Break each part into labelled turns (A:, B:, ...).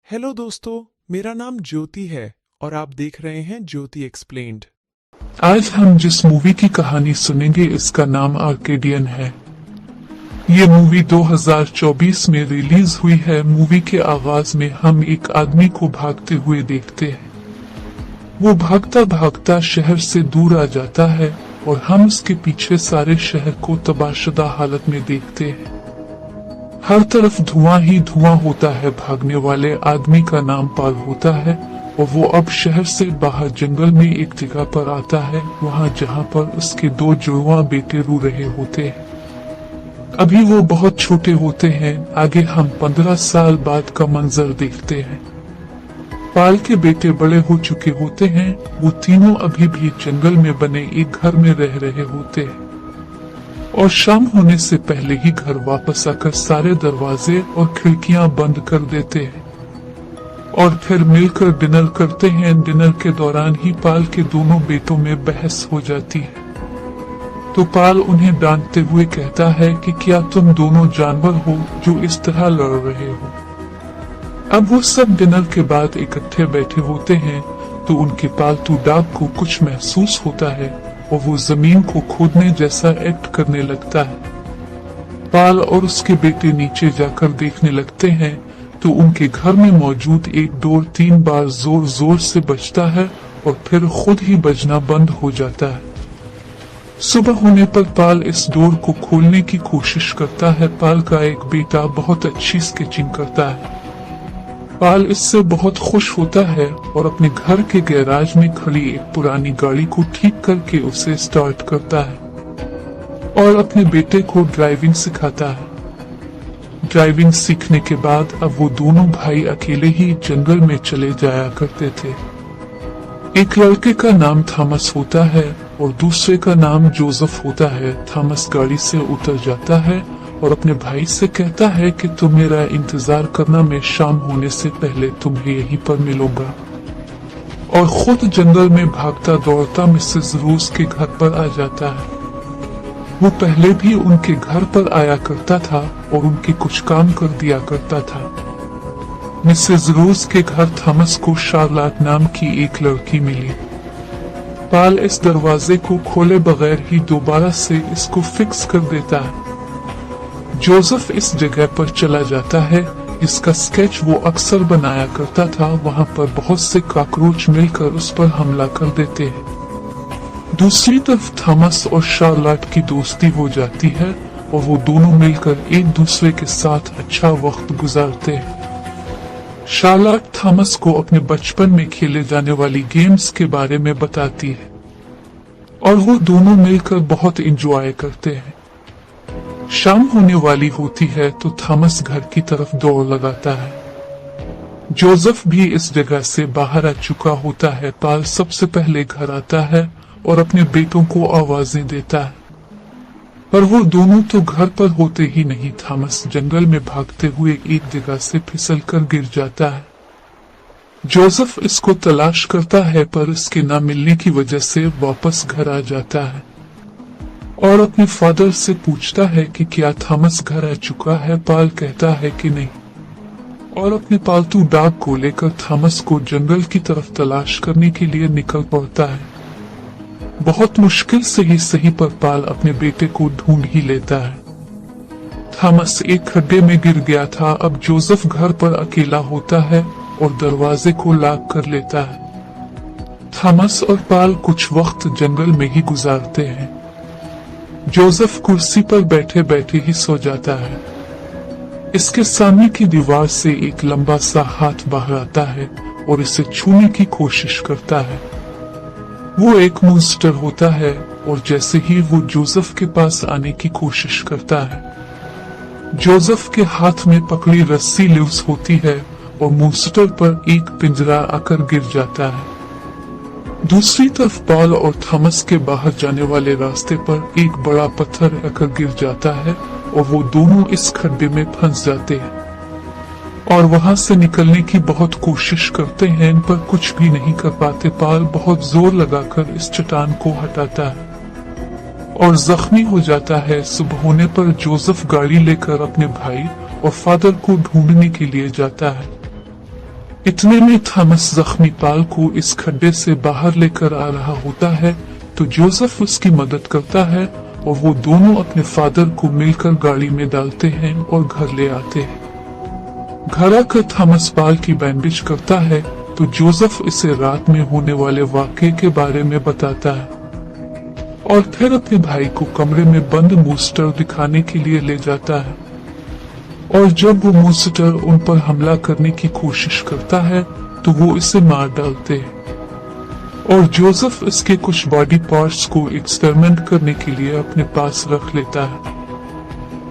A: Hello दोस्तों, मेरा नाम ज्योति है और आप देख रहे हैं ज्योति एक्सप्लेन्ड।
B: आज हम जिस मूवी की कहानी सुनेंगे इसका नाम आर्केडियन है। ये मूवी 2024 में रिलीज हुई है। मूवी के आगाज में हम एक आदमी को भागते हुए देखते हैं। वो भागता भागता शहर से दूर आ जाता है और हम उसके पीछे सारे शहर को तबाहशुदा हालत में देखते हैं। हर तरफ धुआं ही धुआं होता है। भागने वाले आदमी का नाम पाल होता है और वो अब शहर से बाहर जंगल में एक जगह पर आता है, वहाँ जहाँ पर उसके दो जुड़वा बेटे रो रहे होते हैं। अभी वो बहुत छोटे होते हैं। आगे हम 15 साल बाद का मंजर देखते हैं। पाल के बेटे बड़े हो चुके होते हैं। वो तीनों अभी भी जंगल में बने एक घर में रह रहे होते हैं और शाम होने से पहले ही घर वापस आकर सारे दरवाजे और खिड़कियां बंद कर देते हैं और फिर मिलकर डिनर करते हैं। डिनर के दौरान ही पाल के दोनों बेटों में बहस हो जाती है, तो पाल उन्हें डांटते हुए कहता है कि क्या तुम दोनों जानवर हो जो इस तरह लड़ रहे हो। अब वो सब डिनर के बाद इकट्ठे बैठे होते हैं तो उनके पालतू डॉग को कुछ महसूस होता है और वो जमीन को खोदने जैसा एक्ट करने लगता है। पाल और उसके बेटे नीचे जाकर देखने लगते हैं तो उनके घर में मौजूद एक डोर 3 बार जोर जोर से बजता है और फिर खुद ही बजना बंद हो जाता है। सुबह होने पर पाल इस डोर को खोलने की कोशिश करता है। पाल का एक बेटा बहुत अच्छी स्केचिंग करता है। पाल इससे बहुत खुश होता है और अपने घर के गैराज में खड़ी एक पुरानी गाड़ी को ठीक करके उसे स्टार्ट करता है और अपने बेटे को ड्राइविंग सिखाता है। ड्राइविंग सीखने के बाद अब वो दोनों भाई अकेले ही जंगल में चले जाया करते थे। एक लड़के का नाम थॉमस होता है और दूसरे का नाम जोसेफ होता है। थॉमस गाड़ी से उतर जाता है और अपने भाई से कहता है कि तुम मेरा इंतजार करना, मैं शाम होने से पहले तुम्हें यहीं पर मिलूंगा, और खुद जंगल में भागता दौड़ता मिसेस रोज के घर पर आ जाता है। वो पहले भी उनके घर पर आया करता था और उनके कुछ काम कर दिया करता था। मिसेस रोज के घर थॉमस को शार्लट नाम की एक लड़की मिली। पाल इस दरवाजे को खोले बगैर ही दोबारा से इसको फिक्स कर देता है। जोसेफ इस जगह पर चला जाता है जिसका स्केच वो अक्सर बनाया करता था। वहाँ पर बहुत से कॉकरोच मिलकर उस पर हमला कर देते हैं। दूसरी तरफ थॉमस और शार्लट की दोस्ती हो जाती है और वो दोनों मिलकर एक दूसरे के साथ अच्छा वक्त गुजारते हैं। शार्लट थॉमस को अपने बचपन में खेले जाने वाली गेम्स के बारे में बताती है और वो दोनों मिलकर बहुत एंजॉय करते हैं। शाम होने वाली होती है तो थॉमस घर की तरफ दौड़ लगाता है। जोसेफ भी इस जगह से बाहर आ चुका होता है। पाल सबसे पहले घर आता है और अपने बेटों को आवाजें देता है, पर वो दोनों तो घर पर होते ही नहीं। थॉमस जंगल में भागते हुए एक जगह से फिसलकर गिर जाता है। जोसेफ इसको तलाश करता है पर इसके न मिलने की वजह से वापस घर आ जाता है और अपने फादर से पूछता है कि क्या थॉमस घर आ चुका है। पाल कहता है कि नहीं और अपने पालतू डॉग को लेकर थॉमस को जंगल की तरफ तलाश करने के लिए निकल पड़ता है। बहुत मुश्किल से ही सही पर पाल अपने बेटे को ढूंढ ही लेता है। थॉमस एक खड्डे में गिर गया था। अब जोसेफ घर पर अकेला होता है और दरवाजे को लॉक कर लेता है। थॉमस और पाल कुछ वक्त जंगल में ही गुजारते हैं। जोसेफ कुर्सी पर बैठे बैठे ही सो जाता है। इसके सामने की दीवार से एक लंबा सा हाथ बाहर आता है और इसे छूने की कोशिश करता है। वो एक मॉन्स्टर होता है और जैसे ही वो जोसेफ के पास आने की कोशिश करता है, जोसेफ के हाथ में पकड़ी रस्सी लूज होती है और मॉन्स्टर पर एक पिंजरा आकर गिर जाता है। दूसरी तरफ पाल और थॉमस के बाहर जाने वाले रास्ते पर एक बड़ा पत्थर आकर गिर जाता है और वो दोनों इस खड्डे में फंस जाते हैं और वहां से निकलने की बहुत कोशिश करते हैं पर कुछ भी नहीं कर पाते। पाल बहुत जोर लगाकर इस चट्टान को हटाता है और जख्मी हो जाता है। सुबह होने पर जोसेफ गाड़ी लेकर अपने भाई और फादर को ढूंढने के लिए जाता है। इतने में थॉमस जख्मी पाल को इस खड्डे से बाहर लेकर आ रहा होता है तो जोसेफ उसकी मदद करता है और वो दोनों अपने फादर को मिलकर गाड़ी में डालते हैं और घर ले आते हैं। घर आकर थॉमस पाल की बैंडेज करता है तो जोसेफ इसे रात में होने वाले वाकये के बारे में बताता है और फिर अपने भाई को कमरे में बंद मूस्टर दिखाने के लिए ले जाता है और जब वो मूस्टर उन पर हमला करने की कोशिश करता है तो वो इसे मार डालते हैं और जोसेफ इसके कुछ बॉडी पार्ट्स को एक्सपेरिमेंट करने के लिए अपने पास रख लेता है।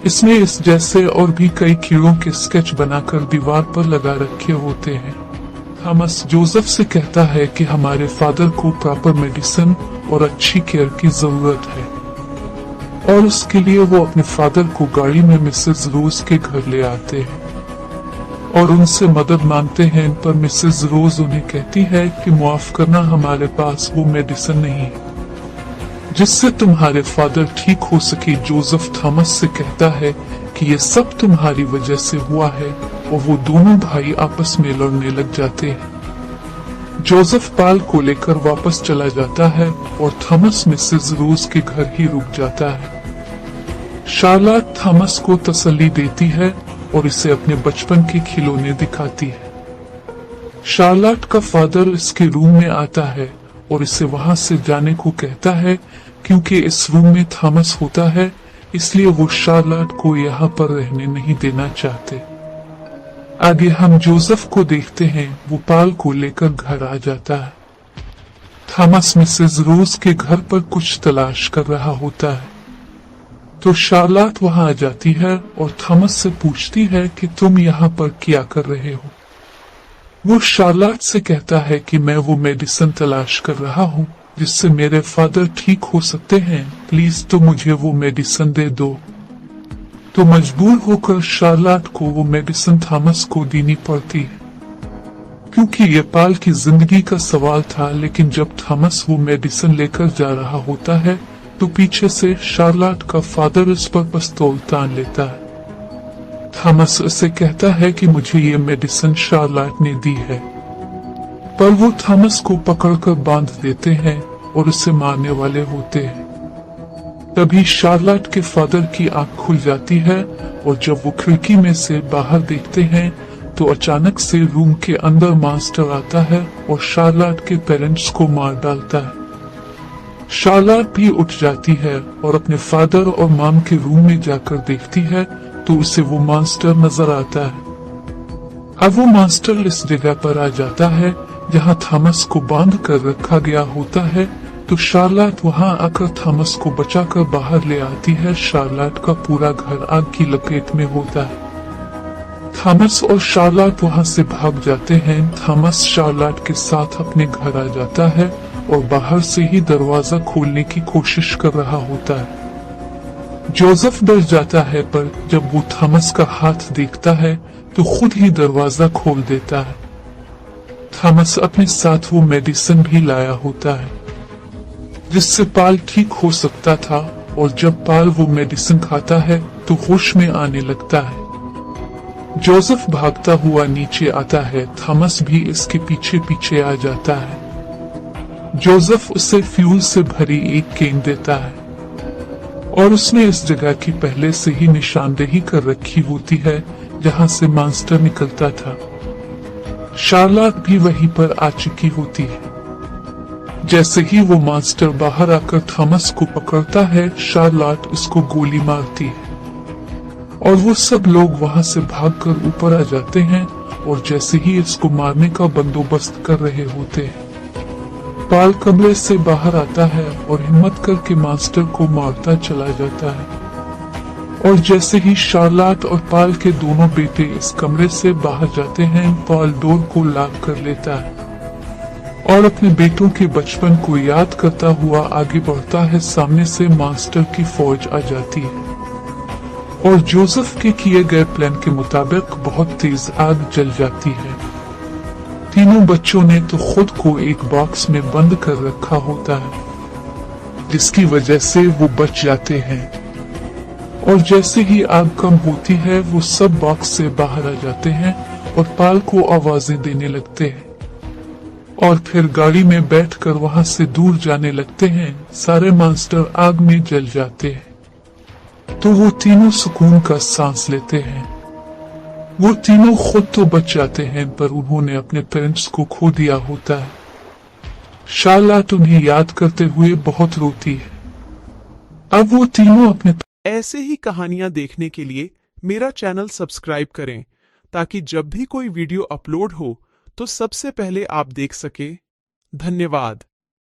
B: इसमें इस जैसे और भी कई कीड़ों के स्केच बनाकर दीवार पर लगा रखे होते हैं। थॉमस जोसेफ से कहता है कि हमारे फादर को प्रॉपर मेडिसिन और अच्छी केयर की जरूरत है और उसके लिए वो अपने फादर को गाड़ी में मिसेस रोज के घर ले आते हैं और उनसे मदद मांगते हैं। पर मिसेस रोज उन्हें कहती है कि माफ करना, हमारे पास वो मेडिसिन नहीं है जिससे तुम्हारे फादर ठीक हो सके। जोसेफ थॉमस से कहता है कि ये सब तुम्हारी वजह से हुआ है और वो दोनों भाई आपस में लड़ने लग जाते हैं। जोसेफ पाल को लेकर वापस चला जाता है और थॉमस मिसेस रोज के घर ही रुक जाता है। शार्लट थॉमस को तसल्ली देती है और इसे अपने बचपन के खिलौने दिखाती है। शार्लट का फादर इसके रूम में आता है और इसे वहां से जाने को कहता है क्योंकि इस रूम में थॉमस होता है, इसलिए वो शार्लट को यहाँ पर रहने नहीं देना चाहते। आगे हम जोसेफ को देखते हैं, वो पाल को लेकर घर आ जाता है। थॉमस मिसेस रोज के घर पर कुछ तलाश कर रहा होता है तो शार्लट वहां आ जाती है और थॉमस से पूछती है कि तुम यहाँ पर क्या कर रहे हो। वो शार्लट से कहता है कि मैं वो मेडिसिन तलाश कर रहा हूँ जिससे मेरे फादर ठीक हो सकते हैं, प्लीज तो मुझे वो मेडिसिन दे दो। तो मजबूर होकर शार्लट को वो मेडिसिन थॉमस को देनी पड़ती है क्योंकि ये पाल की जिंदगी का सवाल था। लेकिन जब थॉमस वो मेडिसिन लेकर जा रहा होता है तो पीछे से शार्लट का फादर इस पर पिस्तौल तान लेता है। थॉमस उसे कहता है कि मुझे ये मेडिसिन शार्लट ने दी है, पर वो थॉमस को पकड़कर बांध देते हैं और उसे मारने वाले होते हैं। तभी शार्लट के फादर की आंख खुल जाती है और जब वो खिड़की में से बाहर देखते हैं तो अचानक से रूम के अंदर मास्टर आता है और शार्लट के पेरेंट्स को मार डालता है। शार्लट भी उठ जाती है और अपने फादर और मॉम के रूम में जाकर देखती है तो उसे वो मास्टर नजर आता है। अब वो मास्टर इस जगह पर आ जाता है जहां थॉमस को बांध कर रखा गया होता है तो शार्लट वहां आकर थॉमस को बचाकर बाहर ले आती है। शार्लट का पूरा घर आग की लपेट में होता है। थॉमस और शार्लट वहां से भाग जाते हैं। थॉमस शार्लट के साथ अपने घर आ जाता है और बाहर से ही दरवाजा खोलने की कोशिश कर रहा होता है। जोसेफ डर जाता है पर जब वो थॉमस का हाथ देखता है तो खुद ही दरवाजा खोल देता है। थॉमस अपने साथ वो मेडिसिन भी लाया होता है जिससे पाल ठीक हो सकता था और जब पाल वो मेडिसिन खाता है तो होश में आने लगता है। जोसेफ भागता हुआ नीचे आता है। थॉमस भी इसके पीछे पीछे आ जाता है। जोसेफ उसे फ्यूल से भरी एक केन देता है और उसने इस जगह की पहले से ही निशानदेही कर रखी होती है जहां से मॉन्स्टर निकलता था। शार्लट भी वहीं पर आ चुकी होती है। जैसे ही वो मॉन्स्टर बाहर आकर थॉमस को पकड़ता है, शार्लट उसको गोली मारती है और वो सब लोग वहां से भागकर ऊपर आ जाते हैं और जैसे ही इसको मारने का बंदोबस्त कर रहे होते हैं, पाल कमरे से बाहर आता है और हिम्मत करके मास्टर को मारता चला जाता है। और जैसे ही शार्लट और पाल के दोनों बेटे इस कमरे से बाहर जाते हैं, पाल डोर को लॉक कर लेता है और अपने बेटों के बचपन को याद करता हुआ आगे बढ़ता है। सामने से मास्टर की फौज आ जाती है और जोसेफ के किए गए प्लान के मुताबिक बहुत तेज आग जल जाती है। तीनों बच्चों ने तो खुद को एक बॉक्स में बंद कर रखा होता है जिसकी वजह से वो बच जाते हैं और जैसे ही आग कम होती है वो सब बॉक्स से बाहर आ जाते हैं और पाल को आवाजें देने लगते हैं और फिर गाड़ी में बैठकर वहां से दूर जाने लगते हैं। सारे मॉन्स्टर आग में जल जाते हैं तो वो तीनों सुकून का सांस लेते हैं। वो तीनों खुद तो बच जाते हैं पर उन्होंने अपने पेरेंट्स को खो दिया होता है। शार्लट उन्हें याद करते हुए बहुत रोती है। अब वो तीनों अपने
A: ऐसे ही कहानियां देखने के लिए मेरा चैनल सब्सक्राइब करें ताकि जब भी कोई वीडियो अपलोड हो तो सबसे पहले आप देख सके। धन्यवाद।